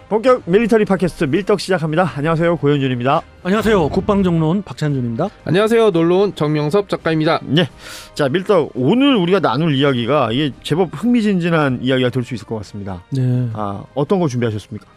본격 밀리터리 팟캐스트 밀떡 시작합니다. 안녕하세요, 고현준입니다. 안녕하세요, 국방정론 박찬준입니다. 안녕하세요, 놀러온 정명섭 작가입니다. 네, 자 밀떡 오늘 우리가 나눌 이야기가 이게 제법 흥미진진한 이야기가 될 수 있을 것 같습니다. 네. 어떤 거 준비하셨습니까?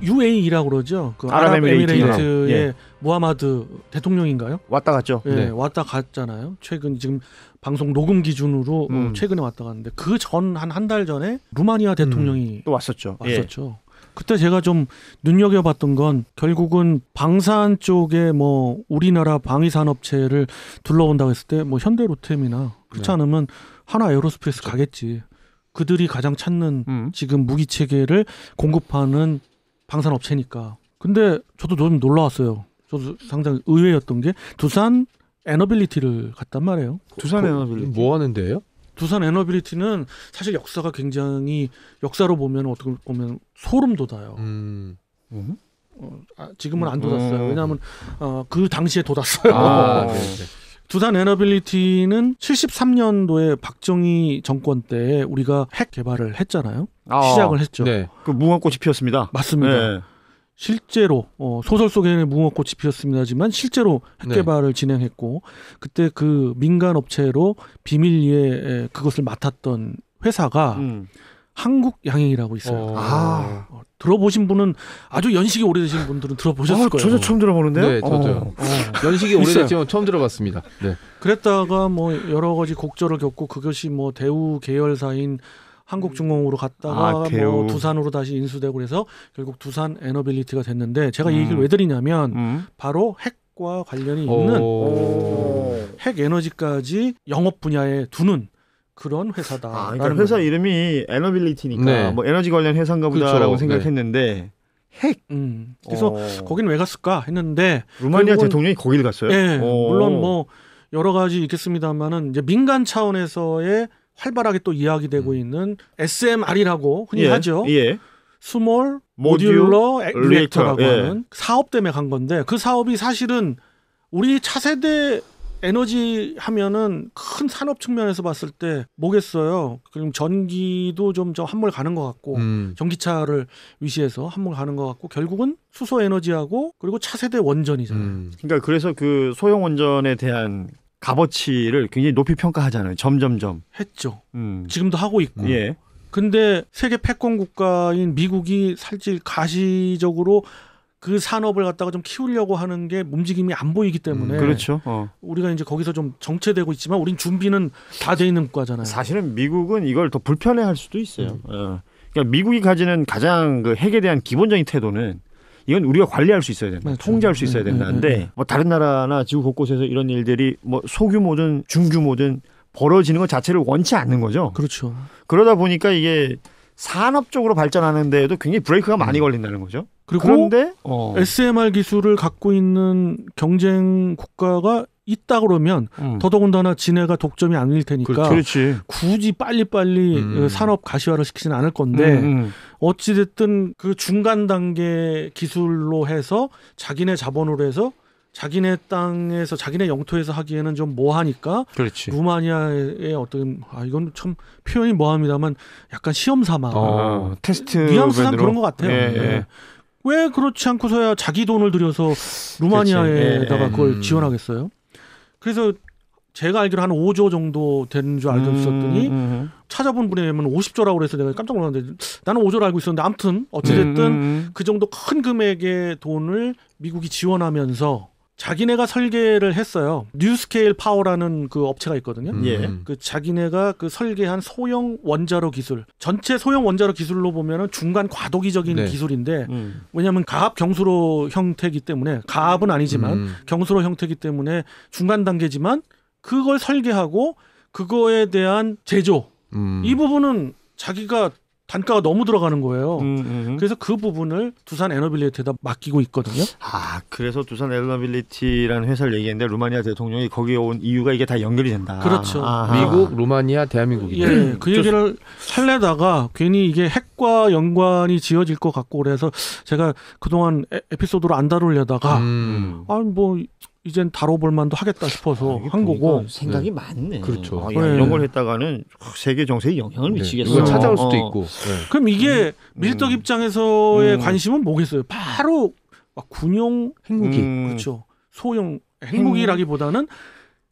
UAE라고 그러죠. 그 아랍에미레이트의 예. 무하마드 대통령인가요? 왔다 갔죠. 네, 왔다 갔잖아요. 최근 지금 방송 녹음 기준으로 최근에 왔다 갔는데 그 전 한 달 전에 루마니아 대통령이 또 왔었죠. 왔었죠. 예. 그때 제가 좀 눈여겨봤던 건 결국은 방산 쪽에 뭐 우리나라 방위산업체를 둘러온다고 했을 때 뭐 현대로템이나 그렇지 않으면 하나 에어로스페이스 가겠지. 그들이 가장 찾는 지금 무기 체계를 공급하는 방산업체니까. 근데 저도 좀 놀라웠어요. 저도 상당히 의외였던 게 두산 에너빌리티를 갔단 말이에요. 두산 에너빌리티 뭐 하는 데예요? 두산 에너빌리티는 사실 역사가 굉장히 역사로 보면 어떻게 보면 소름 돋아요. 지금은 안 돋았어요. 왜냐하면 그 당시에 돋았어요. 두산 에너빌리티는 73년도에 박정희 정권 때 우리가 핵 개발을 했잖아요. 시작을 했죠. 네. 그 무궁화꽃이 피었습니다. 맞습니다. 네. 실제로 소설 속에는 무궁화꽃이 피었습니다지만 실제로 핵 개발을 진행했고 그때 그 민간 업체로 비밀리에 그것을 맡았던 회사가 한국양행이라고 있어요. 들어보신 분은 아주 연식이 오래되신 분들은 들어보셨을 거예요. 저도 처음 들어보는데요. 네, 저도요. 연식이 오래됐지만 처음 들어봤습니다. 네. 그랬다가 뭐 여러 가지 곡절을 겪고 그것이 뭐 대우 계열사인 한국중공으로 갔다가 뭐 두산으로 다시 인수되고 그래서 결국 두산 에너빌리티가 됐는데 제가 이 얘기를 왜 드리냐면 바로 핵과 관련이 있는 핵 에너지까지 영업 분야에 두는 그런 회사다. 그러니까 회사 이름이 에너빌리티니까 뭐 에너지 관련 회사인가 보다라고 생각했는데 핵. 그래서 거기는 왜 갔을까 했는데 루마니아 대통령이 거기를 갔어요? 네. 물론 뭐 여러 가지 있겠습니다만은 이제 민간 차원에서의 활발하게 또 이야기되고 있는 SMR이라고 흔히 하죠. 스몰 모듈러 리액터라고 하는 사업 때문에 간 건데 그 사업이 사실은 우리 차세대 에너지 하면은 큰 산업 측면에서 봤을 때 뭐겠어요. 그럼 전기도 좀 한물 가는 것 같고 전기차를 위시해서 한물 가는 것 같고 결국은 수소 에너지하고 그리고 차세대 원전이잖아요. 그러니까 그래서 그 소형 원전에 대한 값어치를 굉장히 높이 평가하잖아요. 점점점 했죠. 지금도 하고 있고. 근데 세계 패권 국가인 미국이 사실 가시적으로 그 산업을 갖다가 좀 키우려고 하는 게 움직임이 안 보이기 때문에 그렇죠. 우리가 이제 거기서 좀 정체되고 있지만 우린 준비는 다 돼 있는 국가잖아요. 사실은 미국은 이걸 더 불편해할 수도 있어요. 그러니까 미국이 가지는 가장 그 핵에 대한 기본적인 태도는 이건 우리가 관리할 수 있어야 된다. 맞죠. 통제할 수 있어야 된다는데 뭐 다른 나라나 지구 곳곳에서 이런 일들이 뭐 소규모든 중규모든 벌어지는 것 자체를 원치 않는 거죠. 그렇죠. 그러다 보니까 이게 산업적으로 발전하는 데에도 굉장히 브레이크가 많이 걸린다는 거죠. 그런데 SMR 기술을 갖고 있는 경쟁 국가가 있다 그러면 더더군다나 지네가 독점이 아닐 테니까 굳이 빨리빨리 산업 가시화를 시키지는 않을 건데 어찌됐든 그 중간 단계 기술로 해서 자기네 자본으로 해서 자기네 땅에서 자기네 영토에서 하기에는 좀 뭐하니까 루마니아의 어떤 이건 참 표현이 뭐합니다만 약간 시험 삼아 테스트 뉘앙스상 그런 것 같아요. 왜 그렇지 않고서야 자기 돈을 들여서 루마니아에다가 그걸 지원하겠어요? 그래서 제가 알기로 한 5조 정도 되는 줄 알고 있었더니 찾아본 분에 의하면 50조라고 그래서 내가 깜짝 놀랐는데 나는 5조를 알고 있었는데 아무튼 어찌됐든 그 정도 큰 금액의 돈을 미국이 지원하면서 자기네가 설계를 했어요. 뉴스케일 파워라는 그 업체가 있거든요. 그 자기네가 그 설계한 소형 원자로 기술, 전체 소형 원자로 기술로 보면은 중간 과도기적인 기술인데 왜냐하면 가압 경수로 형태이기 때문에 가압은 아니지만 경수로 형태이기 때문에 중간 단계지만 그걸 설계하고 그거에 대한 제조 이 부분은 자기가 단가가 너무 들어가는 거예요. 그래서 그 부분을 두산 에너빌리티에다 맡기고 있거든요. 그래서 두산 에너빌리티라는 회사를 얘기했는데 루마니아 대통령이 거기에 온 이유가 이게 다 연결이 된다. 그렇죠. 미국, 루마니아, 대한민국이죠. 그 얘기를 하려다가 괜히 이게 핵과 연관이 지어질 것 같고 그래서 제가 그동안 에피소드로 안 다루려다가 뭐 이젠 다뤄볼 만도 하겠다 싶어서 이게 한 보니까 거고. 생각이 많네. 그렇죠. 야, 네. 이런 걸 했다가는 세계 정세에 영향을 미치겠어. 누가 찾아올 수도 있고. 그럼 이게 밀떡 입장에서의 음. 관심은 뭐겠어요? 바로 막 군용 핵무기. 그렇죠. 소형 핵무기라기보다는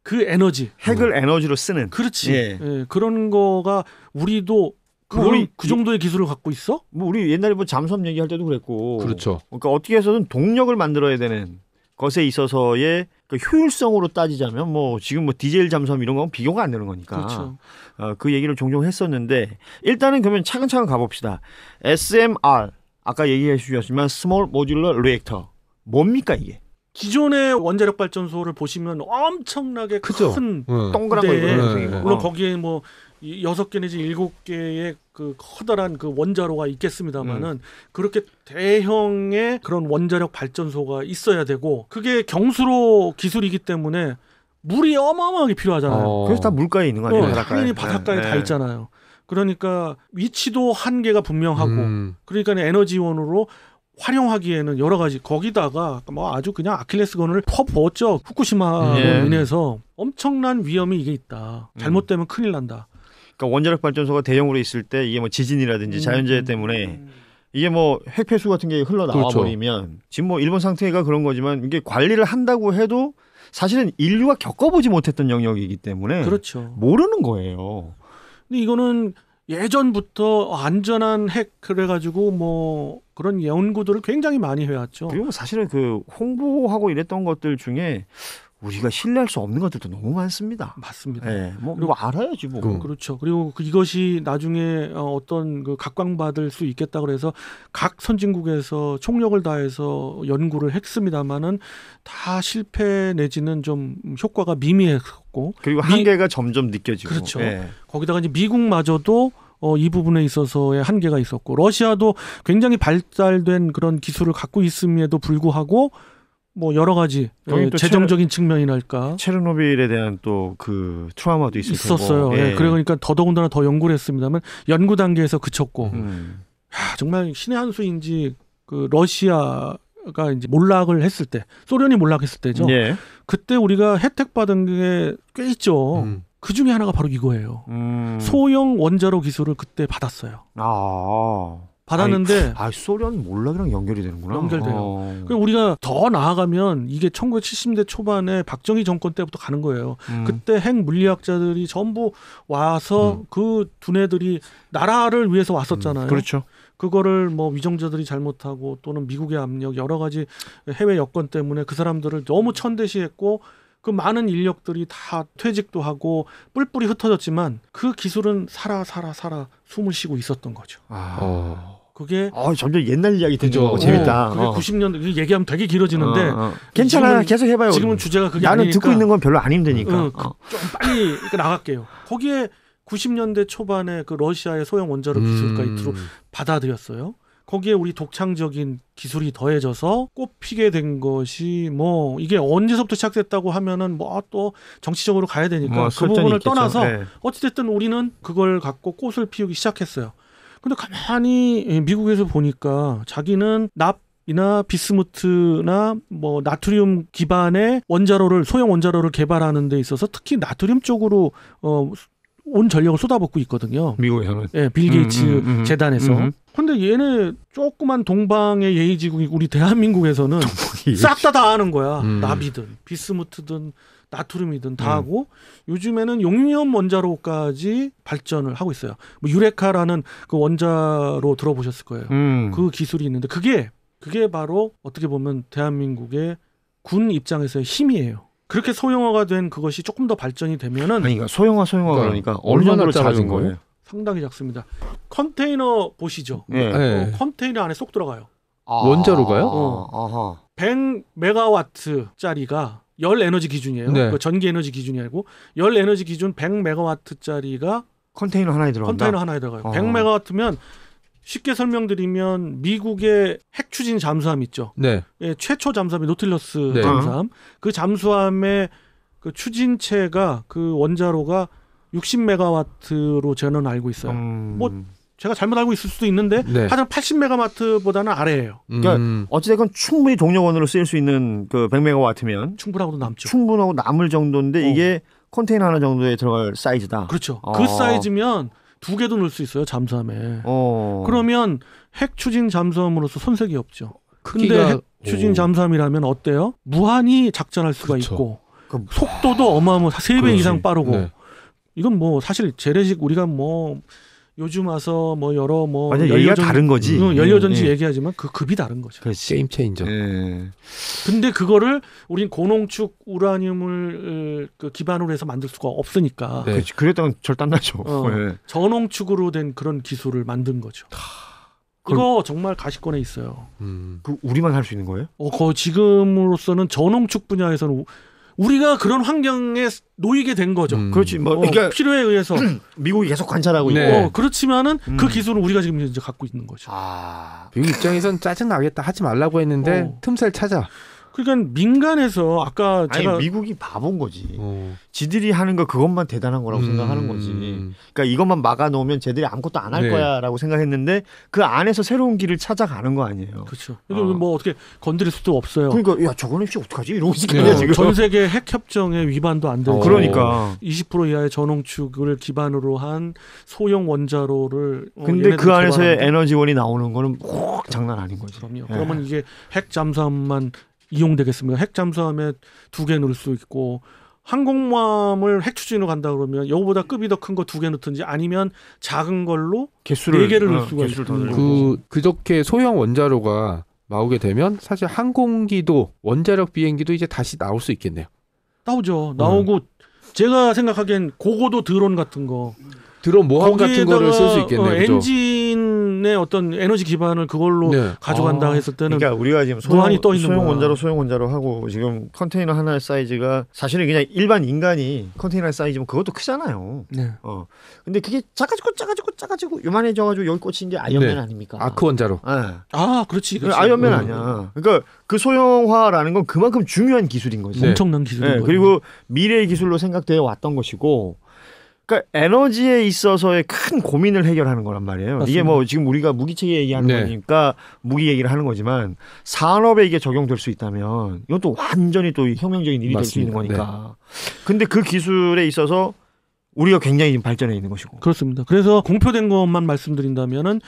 그 에너지. 핵을 에너지로 쓰는. 그렇지. 예. 예, 그런 거가 우리도 그 정도의 기술을 갖고 있어? 뭐 우리 옛날에 뭐 잠수함 얘기할 때도 그랬고. 그렇죠. 그러니까 어떻게 해서든 동력을 만들어야 되는 것에 있어서의 그 효율성으로 따지자면 뭐 지금 뭐 디젤 잠수함 이런 건 비교가 안 되는 거니까. 그렇죠. 그 얘기를 종종 했었는데 일단은 그러면 차근차근 가봅시다. SMR 아까 얘기해 주셨지만 스몰 모듈러 리액터 뭡니까 이게? 기존의 원자력 발전소를 보시면 엄청나게 크죠. 큰 동그란 거 네. 이거. 네. 물론 거기에 뭐 6개 내지 7개의 그 커다란 그 원자로가 있겠습니다만은 그렇게 대형의 그런 원자력 발전소가 있어야 되고 그게 경수로 기술이기 때문에 물이 어마어마하게 필요하잖아요. 그래서 다 물가에 있는 거 아니에요? 당연히 바닷가에 네. 다 있잖아요. 그러니까 위치도 한계가 분명하고 그러니까 에너지원으로 활용하기에는 여러 가지 거기다가 뭐 아주 그냥 아킬레스건을 퍼부었죠. 후쿠시마로 예. 인해서 엄청난 위험이 이게 있다. 잘못되면 큰일 난다. 그러니까 원자력 발전소가 대형으로 있을 때 이게 뭐 지진이라든지 자연재해 때문에 이게 뭐 핵폐수 같은 게 흘러나와 그렇죠. 버리면 지금 뭐 일본 상태가 그런 거지만 이게 관리를 한다고 해도 사실은 인류가 겪어보지 못했던 영역이기 때문에 그렇죠. 모르는 거예요. 근데 이거는 예전부터 안전한 핵 그래가지고 뭐 그런 연구들을 굉장히 많이 해왔죠. 그리고 사실은 그 홍보하고 이랬던 것들 중에 우리가 신뢰할 수 없는 것들도 너무 많습니다. 맞습니다. 네, 뭐 알아야지 뭐. 그렇죠. 그리고 이것이 나중에 어떤 그 각광받을 수 있겠다 그래서 각 선진국에서 총력을 다해서 연구를 했습니다만은 다 실패 내지는 좀 효과가 미미했고 그리고 한계가 점점 느껴지고. 그렇죠. 네. 거기다가 이제 미국마저도 이 부분에 있어서의 한계가 있었고 러시아도 굉장히 발달된 그런 기술을 갖고 있음에도 불구하고 뭐 여러 가지 또 재정적인 측면이랄까 체르노빌에 대한 또 그 트라우마도 있었어요. 예. 그러니까 더더군다나 더 연구를 했습니다만 연구 단계에서 그쳤고 야, 정말 신의 한 수인지 그 러시아가 이제 몰락을 했을 때 소련이 몰락했을 때죠. 예. 그때 우리가 혜택 받은 게 꽤 있죠. 그 중에 하나가 바로 이거예요. 소형 원자로 기술을 그때 받았어요. 받았는데 소련 몰락이랑 연결이 되는구나. 연결돼요. 그리고 우리가 더 나아가면 이게 1970년대 초반에 박정희 정권 때부터 가는 거예요. 그때 핵 물리학자들이 전부 와서 그 두뇌들이 나라를 위해서 왔었잖아요. 그렇죠. 그거를 뭐 위정자들이 잘못하고 또는 미국의 압력 여러 가지 해외 여건 때문에 그 사람들을 너무 천대시했고 그 많은 인력들이 다 퇴직도 하고 뿔뿔이 흩어졌지만 그 기술은 살아 숨을 쉬고 있었던 거죠. 그게 점점 옛날 이야기 듣죠. 그죠. 재밌다. 그게 90년대 얘기하면 되게 길어지는데 괜찮아. 계속 해봐요. 지금은 주제가 그게 나는 아니니까 듣고 있는 건 별로 안 힘드니까. 좀 빨리 나갈게요. 거기에 90년대 초반에 그 러시아의 소형 원자로 기술까지 받아들였어요. 거기에 우리 독창적인 기술이 더해져서 꽃피게 된 것이 뭐 이게 언제서부터 시작됐다고 하면은 뭐 또 정치적으로 가야 되니까 그 부분을 있겠죠. 떠나서 네. 어찌됐든 우리는 그걸 갖고 꽃을 피우기 시작했어요. 근데 가만히 미국에서 보니까 자기는 납이나 비스무트나 뭐 나트륨 기반의 원자로를 소형 원자로를 개발하는 데 있어서 특히 나트륨 쪽으로 온 전력을 쏟아붓고 있거든요. 미국에서는. 예, 빌 게이츠 재단에서. 근데 얘네 조그만 동방의 예의지국이 우리 대한민국에서는 싹 다 하는 거야. 납이든 비스무트든 나트륨이든 다 하고 요즘에는 용융 원자로까지 발전을 하고 있어요. 뭐 유레카라는 그 원자로 들어보셨을 거예요. 그 기술이 있는데 그게 바로 어떻게 보면 대한민국의 군 입장에서의 힘이에요. 그렇게 소형화가 된 그것이 조금 더 발전이 되면은 그러니까 소형화 그러니까 어느 정도로 작아진 거예요? 상당히 작습니다. 컨테이너 보시죠. 네. 컨테이너 안에 쏙 들어가요. 원자로가요? 100메가와트짜리가 열 에너지 기준이에요. 네. 그 전기 에너지 기준이 아니고 열 에너지 기준 100메가와트짜리가 컨테이너 하나에 들어간다. 컨테이너 하나에 들어가요. 100메가와트면 쉽게 설명드리면 미국의 핵 추진 잠수함 있죠. 네. 예, 최초 잠수함이 노틸러스 네. 잠수함. 그 잠수함의 그 추진체가 그 원자로가 60메가와트로 저는 알고 있어요. 뭐 제가 잘못 알고 있을 수도 있는데 네. 하여튼 80메가와트보다는 아래예요. 그러니까 어찌됐건 충분히 동력원으로 쓰일 수 있는 그 100메가와트면 충분하고도 남죠. 충분하고 남을 정도인데 이게 컨테이너 하나 정도에 들어갈 사이즈다. 그렇죠. 그 사이즈면 2개도 넣을 수 있어요. 잠수함에. 그러면 핵 추진 잠수함으로서 손색이 없죠. 근데 핵 추진 잠수함이라면 어때요? 무한히 작전할 수가 그렇죠. 있고 속도도 어마어마 3배 이상 빠르고 네. 이건 뭐 사실 재래식 우리가 뭐 요즘 와서 뭐 여러 뭐 완전 얘기가 다른 거지. 연료전지 얘기하지만 그 급이 다른 거죠. 그렇지. 게임 체인저. 근데 그거를 우린 고농축 우라늄을 그 기반으로 해서 만들 수가 없으니까 네. 그렇지. 그랬다면 절단나죠. 네. 저농축으로 된 그런 기술을 만든 거죠. 이거 정말 가시권에 있어요. 그 우리만 할 수 있는 거예요? 지금으로서는 저농축 분야에서는 우리가 그런 환경에 놓이게 된 거죠. 그렇지. 뭐 그러니까 필요에 의해서 미국이 계속 관찰하고 네. 있고. 그렇지만은 그 기술은 우리가 지금 이제 갖고 있는 거죠. 미국 입장에선 짜증 나겠다 하지 말라고 했는데 틈새를 찾아. 그러니까 민간에서 아까 아니 제가 미국이 바본 거지. 지들이 하는 거 그것만 대단한 거라고 생각하는 거지. 그러니까 이것만 막아 놓으면 쟤들이 아무것도 안 할 네. 거야라고 생각했는데 그 안에서 새로운 길을 찾아가는 거 아니에요. 그렇죠. 이거 뭐 어떻게 건드릴 수도 없어요. 그러니까 야 저거는 혹시 어떡하지? 이러고 있을거야 지금. 전 세계 핵 협정에 위반도 안 되고. 그러니까. 20% 이하의 저농축을 기반으로 한 소형 원자로를. 근데 그 안에서의 에너지원이 나오는 거는 혹 장난 아닌 거지. 그럼요. 그러면 이게 핵 잠수함만 이용되겠습니까? 핵 잠수함에 2개 넣을 수 있고 항공모함을 핵 추진으로 간다 그러면 이거보다 급이 더 큰 거 2개 넣든지 아니면 작은 걸로 개수를 4개를 넣을 수가 있고. 그저께 소형 원자로가 나오게 되면 사실 항공기도 원자력 비행기도 이제 다시 나올 수 있겠네요. 나오고 제가 생각하기엔 고고도 드론 같은 거 드론 모함 같은 거를 쓸 수 있겠네요. 그죠? 엔진의 어떤 에너지 기반을 그걸로 네. 가져간다 했을 때는 그러니까 우리가 지금 무한히 떠 있는 소형 원자로 하고 지금 컨테이너 하나의 사이즈가 사실은 그냥 일반 인간이 컨테이너 사이즈면 그것도 크잖아요. 네. 근데 그게 작아지고 요만해져가지고 여기 꽂힌 게 아이언맨 아닙니까? 아크 원자로. 그렇지. 아이언맨 아니야. 그러니까 그 소형화라는 건 그만큼 중요한 기술인 거지. 엄청난 기술인 거예요. 그리고 미래의 기술로 생각되어 왔던 것이고. 그러니까 에너지에 있어서의 큰 고민을 해결하는 거란 말이에요. 맞습니다. 이게 뭐 지금 우리가 무기체계 얘기하는 거니까 무기 얘기를 하는 거지만 산업에 이게 적용될 수 있다면 이건 또 완전히 또 혁명적인 일이 될 수 있는 거니까. 근데 그 기술에 있어서 우리가 굉장히 발전해 있는 것이고. 그렇습니다. 그래서 공표된 것만 말씀드린다면은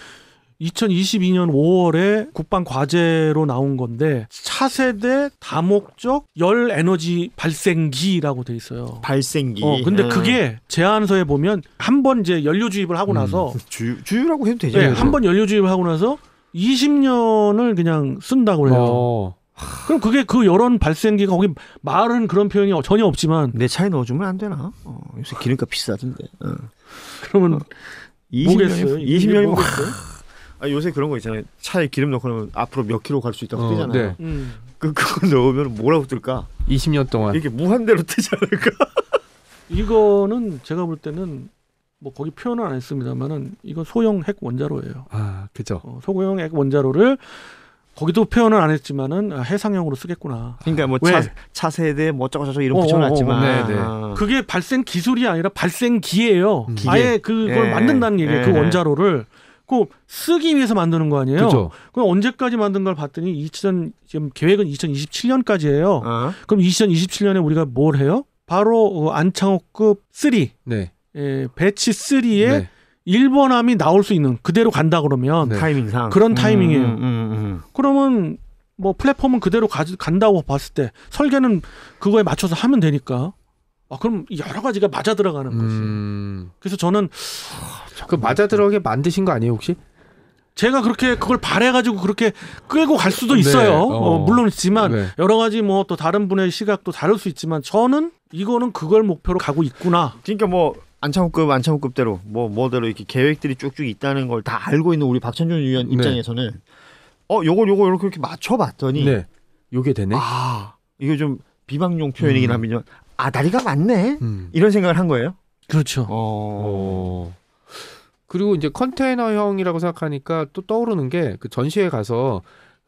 2022년 5월에 국방 과제로 나온 건데 차세대 다목적 열 에너지 발생기라고 돼 있어요. 발생기. 근데 그게 제안서에 보면 한 번 이제 연료 주입을 하고 나서 주유라고 해도 되죠. 네, 한 번 연료 주입을 하고 나서 20년을 그냥 쓴다고 해요. 그럼 그게 그 열원 발생기가 거기 말은 그런 표현이 전혀 없지만 내 차에 넣어주면 안 되나? 요새 기름값 비싸던데. 그러면 20년이면 요새 그런 거 있잖아요. 차에 기름 넣고 나면 앞으로 몇 킬로 갈 수 있다고 뜨잖아요. 네. 그거 넣으면 뭐라고 뜰까? 20년 동안. 이렇게 무한대로 뜨지 않을까? 이거는 제가 볼 때는 뭐 거기 표현은 안 했습니다만은 이건 소형 핵 원자로예요. 그죠. 소형 핵 원자로를 거기도 표현은 안 했지만은 해상형으로 쓰겠구나. 그러니까 뭐 차세대 뭐 어쩌고저쩌고 이런 붙여놨지만 그게 발생 기술이 아니라 발생기예요. 아예 그걸 만든다는 얘기예요. 그 원자로를 그 쓰기 위해서 만드는 거 아니에요. 그죠. 그럼 언제까지 만든 걸 봤더니 지금 계획은 2027년까지예요. 그럼 2027년에 우리가 뭘 해요? 바로 안창호급 3, 배치 3에 일본함이 나올 수 있는 그대로 간다 그러면 타이밍상 그런 타이밍이에요. 그러면 뭐 플랫폼은 그대로 간다고 봤을 때 설계는 그거에 맞춰서 하면 되니까 그럼 여러 가지가 맞아 들어가는 거지. 그래서 저는 그 맞아 들어가게 만드신 거 아니에요 혹시? 제가 그렇게 그걸 바래가지고 그렇게 끌고 갈 수도 있어요. 물론 있지만 여러 가지 뭐 또 다른 분의 시각도 다를 수 있지만 저는 이거는 그걸 목표로 가고 있구나. 그러니까 뭐 안창호급대로 뭐대로 이렇게 계획들이 쭉쭉 있다는 걸 다 알고 있는 우리 박찬준 위원 입장에서는 요걸 이렇게 맞춰봤더니 요게 되네. 이거 좀 비방용 표현이긴 하면 다리가 맞네 이런 생각을 한 거예요. 그렇죠. 그리고 이제 컨테이너형이라고 생각하니까 또 떠오르는 게 그 전시회 가서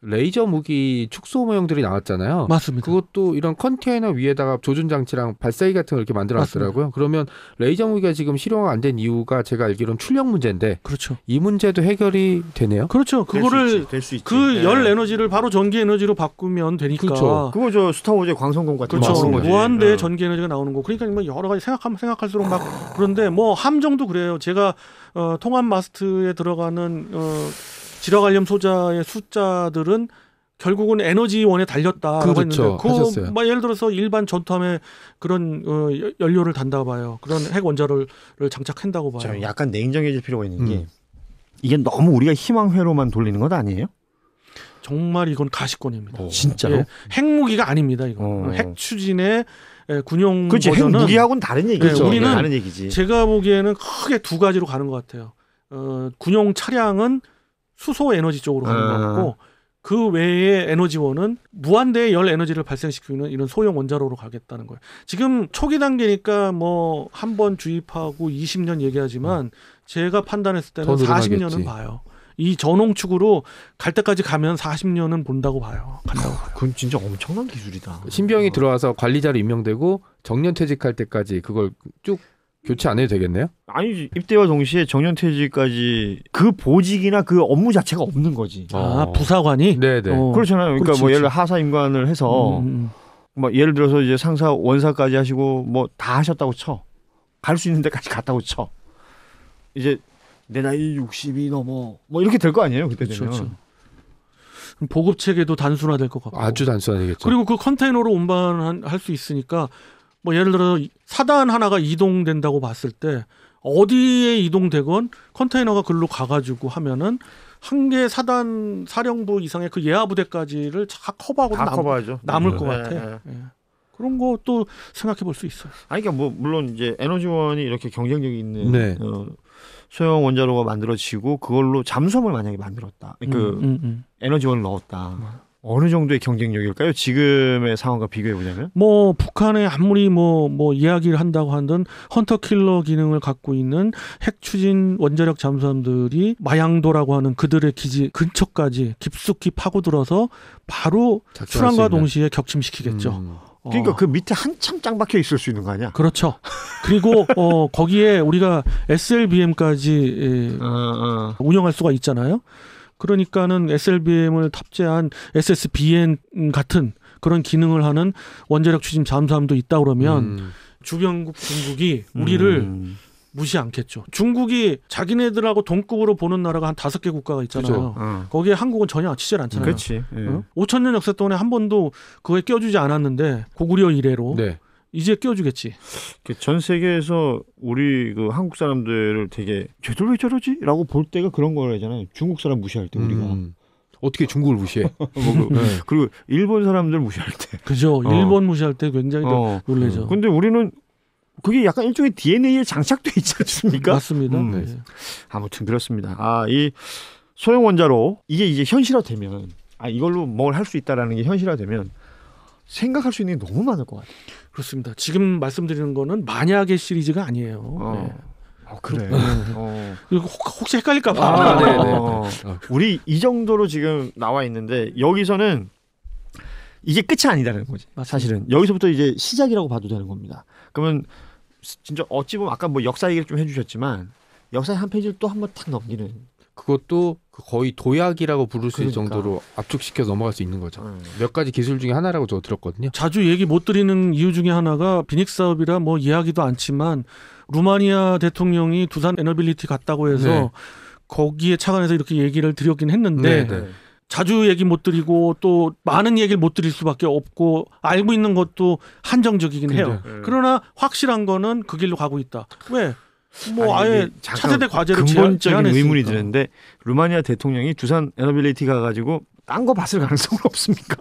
레이저 무기 축소 모형들이 나왔잖아요. 맞습니다. 그것도 이런 컨테이너 위에다가 조준 장치랑 발사기 같은 걸 이렇게 만들어놨더라고요. 그러면 레이저 무기가 지금 실용화가 안 된 이유가 제가 알기로는 출력 문제인데 그렇죠. 이 문제도 해결이 되네요. 그렇죠. 그거를 될 수 있지. 그 열 에너지를 바로 전기 에너지로 바꾸면 되니까. 그렇죠. 그거 저 스타워즈의 광선검 같은 그렇죠. 거 나오는 거지. 무한대의 전기 에너지가 나오는 거. 그러니까 뭐 여러 가지 생각할수록 막 그런데 뭐 함정도 그래요. 제가 통합 마스트에 들어가는 지력알림 소자의 숫자들은 결국은 에너지원에 달렸다라고 그렇죠. 했는데, 뭐 예를 들어서 일반 전투함에 그런 연료를 단다고 봐요. 그런 핵 원자로를 장착한다고 봐요. 자, 약간 냉정해질 필요가 있는 게 이게 너무 우리가 희망회로만 돌리는 것 아니에요? 정말 이건 가시권입니다. 진짜로? 예, 핵무기가 아닙니다. 이거 핵 추진의 군용 그렇지. 버전은 핵무기하고는 다른 얘기죠. 네, 우리는 다른 얘기지. 제가 보기에는 크게 두 가지로 가는 것 같아요. 군용 차량은 수소 에너지 쪽으로 가는 것 같고 그 외의 에너지원은 무한대의 열 에너지를 발생시키는 이런 소형 원자로로 가겠다는 거예요. 지금 초기 단계니까 뭐 한 번 주입하고 20년 얘기하지만 제가 판단했을 때는 40년은 봐요. 이 전홍축으로 갈 때까지 가면 40년은 본다고 봐요. 간다고 봐요. 그건 진짜 엄청난 기술이다. 신병이 들어와서 관리자로 임명되고 정년퇴직할 때까지 그걸 쭉 교체 안 해도 되겠네요? 아니 입대와 동시에 정년퇴직까지 그 보직이나 그 업무 자체가 없는 거지. 부사관이? 네네. 그렇잖아요. 그러니까 그렇지, 뭐 예를 들어 하사 임관을 해서 뭐 예를 들어서 이제 상사 원사까지 하시고 뭐 다 하셨다고 쳐. 갈 수 있는 데까지 갔다고 쳐. 이제 내 나이 60이 넘어 뭐 이렇게 될 거 아니에요 그때 되면. 그렇죠. 보급 체계도 단순화될 것 같고. 아주 단순화되겠죠. 그리고 그 컨테이너로 운반할 수 있으니까 뭐 예를 들어 사단 하나가 이동된다고 봤을 때 어디에 이동되건 컨테이너가 글로 가가지고 하면은 한 개 사단 사령부 이상의 그 예하 부대까지를 다 커버하고 남을 것 같아. 예. 그런 것도 생각해 볼 수 있어요. 아니 그러니까 뭐 물론 이제 에너지원이 이렇게 경쟁력이 있는 소형 원자로가 만들어지고 그걸로 잠수함을 만약에 만들었다. 에너지원을 넣었다. 어느 정도의 경쟁력일까요? 지금의 상황과 비교해 보자면? 뭐 북한에 아무리 뭐 이야기를 한다고 하든 헌터 킬러 기능을 갖고 있는 핵 추진 원자력 잠수함들이 마양도라고 하는 그들의 기지 근처까지 깊숙이 파고들어서 바로 출항과 동시에 격침시키겠죠. 그러니까 그 밑에 한참 짱 박혀 있을 수 있는 거 아니야? 그렇죠. 그리고 거기에 우리가 SLBM까지 운영할 수가 있잖아요. 그러니까는 SLBM을 탑재한 SSBN 같은 그런 기능을 하는 원자력 추진 잠수함도 있다 그러면 주변국 중국이 우리를 무시 않겠죠. 중국이 자기네들하고 동급으로 보는 나라가 한 5개 국가가 있잖아요. 거기에 한국은 전혀 치질 않잖아요. 그렇지. 5,000년 역사 동안에 한 번도 그거에 껴주지 않았는데 고구려 이래로 이제 껴주겠지. 전 세계에서 우리 그 한국 사람들을 되게 쟤들 왜 저러지? 라고 볼 때가 그런 거잖아요. 중국 사람 무시할 때 우리가. 어떻게 중국을 무시해? 그리고 일본 사람들 무시할 때. 그죠. 일본 무시할 때 굉장히 놀라죠. 근데 우리는 그게 약간 일종의 DNA에 장착돼 있지 않습니까? 맞습니다. 아무튼 그렇습니다. 이 소형 원자로 이게 이제 현실화되면 이걸로 뭘 할 수 있다라는 게 현실화되면 생각할 수 있는 게 너무 많을 것 같아요. 그렇습니다. 지금 말씀드리는 거는 만약의 시리즈가 아니에요. 그래. 혹시 헷갈릴까 봐. 우리 이 정도로 지금 나와 있는데 여기서는 이게 끝이 아니다라는 거지. 맞습니다. 사실은 여기서부터 이제 시작이라고 봐도 되는 겁니다. 그러면 진짜 어찌 보면 아까 뭐 역사 얘기를 좀 해주셨지만 역사의 한 페이지를 또 한 번 탁 넘기는. 그것도 거의 도약이라고 부를 수 있을 정도로 압축시켜서 넘어갈 수 있는 거죠. 몇 가지 기술 중에 하나라고 저 들었거든요. 자주 얘기 못 드리는 이유 중에 하나가 비닉 사업이라 뭐 이야기도 않지만 루마니아 대통령이 두산 에너빌리티 갔다고 해서 거기에 착안해서 이렇게 얘기를 드렸긴 했는데 자주 얘기 못 드리고 또 많은 얘기를 못 드릴 수밖에 없고 알고 있는 것도 한정적이긴 해요. 그러나 확실한 거는 그 길로 가고 있다. 왜? 뭐 아예 차세대 과제를 근본적인 의문이 드는데 루마니아 대통령이 두산 에너빌리티 가가지고 딴 거 봤을 가능성은 없습니까?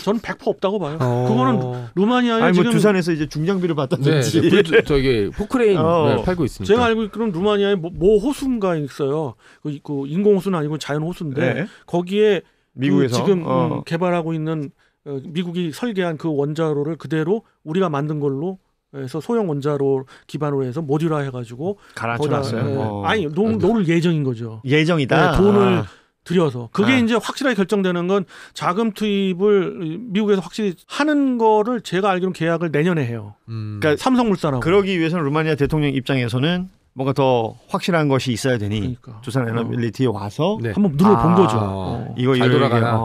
저는 100% 없다고 봐요. 그거는 루마니아에 지금 두산에서 이제 중장비를 받았는지 저기 포크레인 팔고 있습니다. 제가 알고 있기로는 루마니아에 뭐 호수인가 있어요. 그 인공 호수는 아니고 자연 호수인데 거기에 미국에서 지금 개발하고 있는 미국이 설계한 그 원자로를 그대로 우리가 만든 걸로 해서 소형 원자로 기반으로 해서 모듈화 해가지고 갈아쳐놨어요. 아니 놓을 예정인 거죠. 예정이다. 돈을 들여서 그게 이제 확실하게 결정되는 건 자금 투입을 미국에서 확실히 하는 거를 제가 알기로는 계약을 내년에 해요. 그러니까 삼성물산하고. 그러기 위해서는 루마니아 대통령 입장에서는 뭔가 더 확실한 것이 있어야 되니 그러니까. 두산 에너빌리티에 와서 네. 한번 눈을 본 거죠. 이거 잘 돌아가나.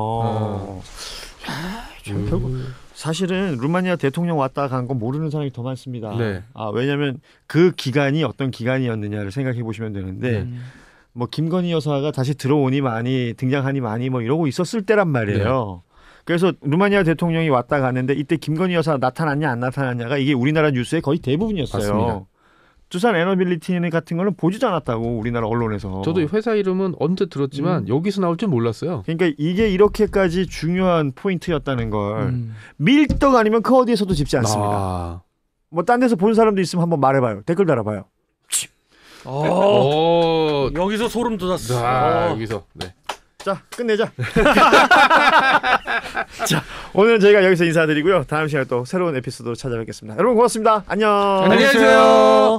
결국 사실은 루마니아 대통령 왔다 간 건 모르는 사람이 더 많습니다. 네. 왜냐하면 그 기간이 어떤 기간이었느냐를 생각해 보시면 되는데 뭐 김건희 여사가 다시 들어오니 많이 등장하니 많이 뭐 이러고 있었을 때란 말이에요. 그래서 루마니아 대통령이 왔다 갔는데 이때 김건희 여사 나타났냐 안 나타났냐가 이게 우리나라 뉴스의 거의 대부분이었어요. 맞습니다. 두산 에너빌리티 같은 거는 보지도 않았다고 우리나라 언론에서. 저도 회사 이름은 언뜻 들었지만 여기서 나올 줄 몰랐어요. 그러니까 이게 이렇게까지 중요한 포인트였다는 걸 밀떡 아니면 그 어디에서도 짚지 않습니다. 뭐 딴 데서 본 사람도 있으면 한번 말해봐요. 댓글 달아봐요. 여기서 소름 돋았어. 여기서. 네. 자, 끝내자. 자, 오늘은 저희가 여기서 인사드리고요. 다음 시간에 또 새로운 에피소드로 찾아뵙겠습니다. 여러분 고맙습니다. 안녕. 안녕히 계세요.